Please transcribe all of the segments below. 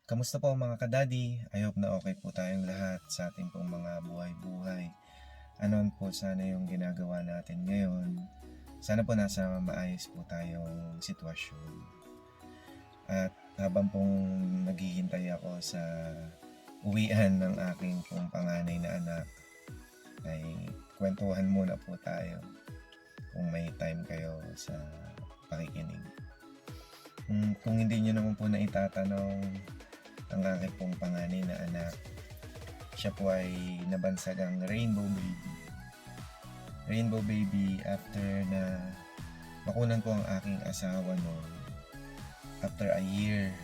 Kamusta po mga kadadi? I hope na okay po tayong lahat sa ating pong mga buhay-buhay. Anon po sana yung ginagawa natin ngayon. Sana po nasa maayos po tayong sitwasyon. At habang pong naghihintay ako sa uwian ng aking pong panganay na anak, ay kwentuhan muna po tayo kung may time kayo sa pakikinig. Kung hindi nyo naman po na itatanong, ang aking pong panganay na anak, siya po ay nabansagang Rainbow Baby. Rainbow Baby after na makunan po ang aking asawa noon. After a year,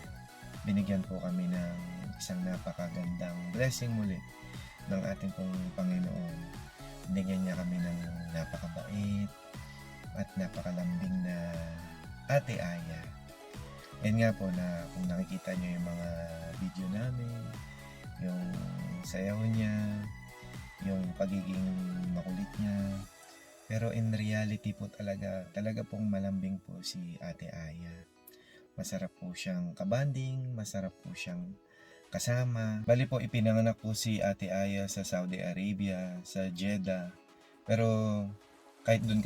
binigyan po kami ng isang napakagandang blessing muli ng ating pong Panginoon. Binigyan niya kami ng napakabait at napakalambing na Ate Aya. Yan nga po na kung nakikita nyo yung mga video namin, yung sayaw niya, yung pagiging makulit niya. Pero in reality po talaga pong malambing po si Ate Aya. Masarap po siyang kabanding, masarap po siyang kasama. Bali po ipinanganak po si Ate Aya sa Saudi Arabia, sa Jeddah. Pero kahit doon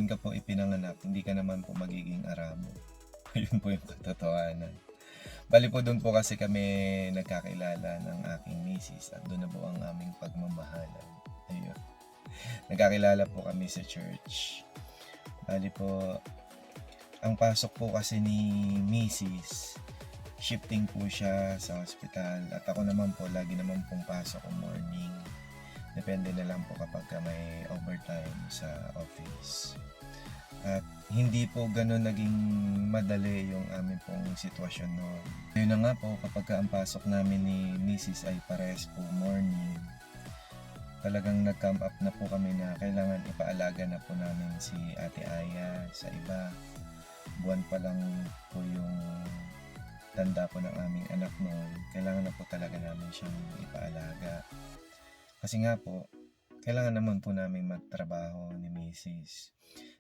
ka po ipinanganak, hindi ka naman po magiging Arabo. Yun po yung katotohanan. Bali po doon po kasi kami nagkakilala ng aking misis at doon na po ang aming pagmamahalan. Ayun. Nagkakilala po kami sa church. Bali po, ang pasok po kasi ni misis, shifting po siya sa hospital at ako naman po, lagi naman pong pasok ko morning. Depende na lang po kapag may overtime sa office. At hindi po ganun naging madali yung aming pong sitwasyon noon. Yun na nga po, kapag ang pasok namin ni Mrs. ay parehas po morning, talagang nag-come up na po kami na kailangan ipaalaga na po namin si Ate Aya sa iba. Buwan pa lang po yung tanda po ng aming anak noon. Kailangan na po talaga namin siyang ipaalaga. Kasi nga po, kailangan naman po namin magtrabaho ni Mrs.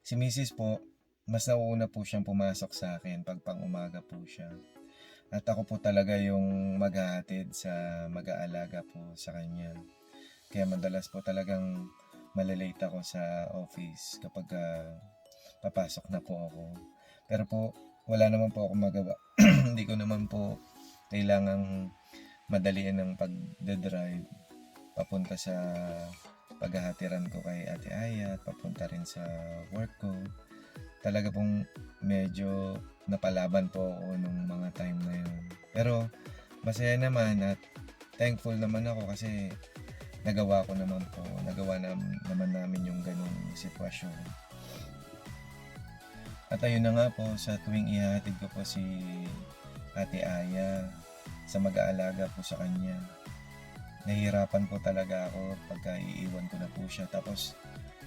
Si Mrs. po, mas nauuna po siyang pumasok sa akin pag pang-umaga po siya. At ako po talaga yung maghahatid sa mag-aalaga po sa kanya. Kaya madalas po talagang malalate ako sa office kapag papasok na po ako. Pero po, wala naman po ako magawa. Hindi ko naman po kailangang madalian ng pagdadrive papunta sa paghahatiran ko kay Ate Aya at papunta rin sa work ko. Talaga pong medyo napalaban po ako nung mga time na yun. Pero masaya naman at thankful naman ako kasi nagawa naman namin yung ganung sitwasyon. At ayun na nga po, sa tuwing ihahatid ko po si Ate Aya sa mag-aalaga po sa kanya, nahihirapan po talaga ako pagka iiwan ko na po siya. Tapos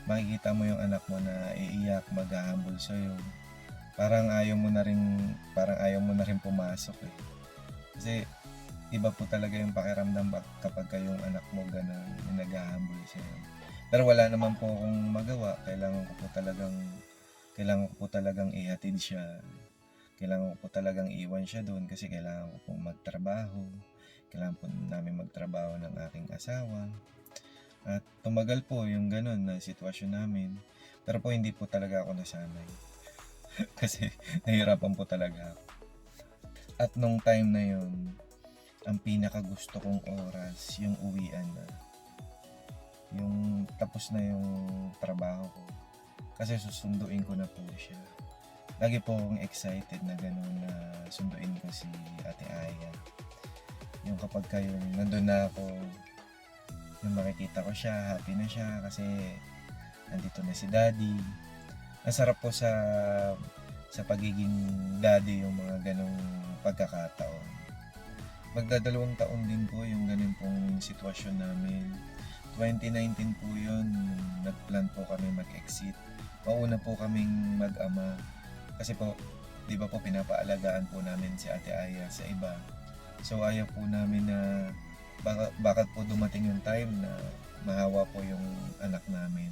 makikita mo yung anak mo na iiyak, maghahambol sa'yo. Parang ayaw mo na rin pumasok eh. Kasi iba po talaga yung pakiramdam kapag yung anak mo ganun, yung naghahambol sa'yo. Pero wala naman po akong magawa. Kailangan ko po talagang ihatid siya. Kailangan ko po talagang iwan siya doon kasi kailangan ko pong magtrabaho. Kailangan po namin magtrabaho ng aking asawa. At tumagal po yung ganun na sitwasyon namin. Pero po hindi po talaga ako nasanay. Kasi nahirapan po talaga ako. At nung time na yun, ang pinakagusto kong oras, yung uwian na. Yung tapos na yung trabaho ko. Kasi susunduin ko na po siya. Lagi po akong excited na ganun na sunduin ko si Ate Aya. Yung kapag yung nandun na ako, yung makikita ko siya, happy na siya kasi nandito na si Daddy. Ang sarap po sa pagiging daddy yung mga ganong pagkakataon. Magdadalawang taon din po yung ganun pong sitwasyon namin. 2019 po yun, nagplan po kami mag-exit. Mauna po kaming mag-ama. Kasi po, di ba po pinapaalagaan po namin si Ate Aya sa iba. So ayaw po namin na bakit po dumating yung time na mahawa po yung anak namin.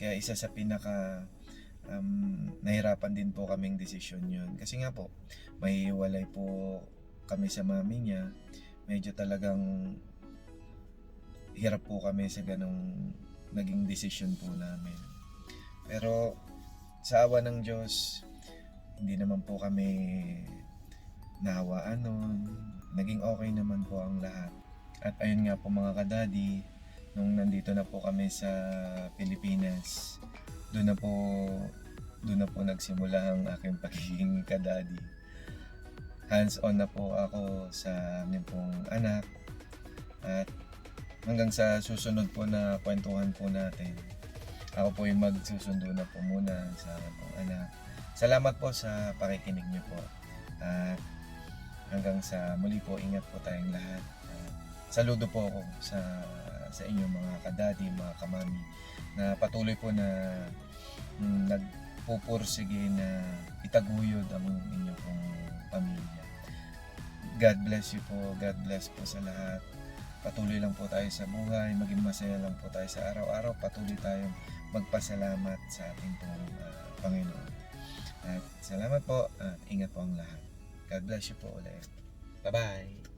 Kaya isa sa pinaka nahirapan din po kaming desisyon yun. Kasi nga po, mahihiwalay po kami sa mami niya, medyo talagang hirap po kami sa ganong naging desisyon po namin. Pero sa awa ng Diyos, hindi naman po kami nahawaan nun. Naging okay naman po ang lahat. At ayun nga po mga kadadi, nung nandito na po kami sa Pilipinas, doon na po nagsimula ang aking pagiging kadadi. Hands on na po ako sa aming pong anak. At hanggang sa susunod po na kwentuhan po natin, ako po yung magsusundo na po muna sa aking pong anak. Salamat po sa pakikinig niyo po. At hanggang sa muli po, ingat po tayong lahat. Saludo po ako sa inyong mga kadadi, mga kamami, na patuloy po na nagpupursige na itaguyod ang inyong pong pamilya. God bless you po. God bless po sa lahat. Patuloy lang po tayo sa buhay. Maging masaya lang po tayo sa araw-araw. Patuloy tayong magpasalamat sa ating pong Panginoon. At salamat po. At ingat po ang lahat. God bless you po ulit. Bye-bye.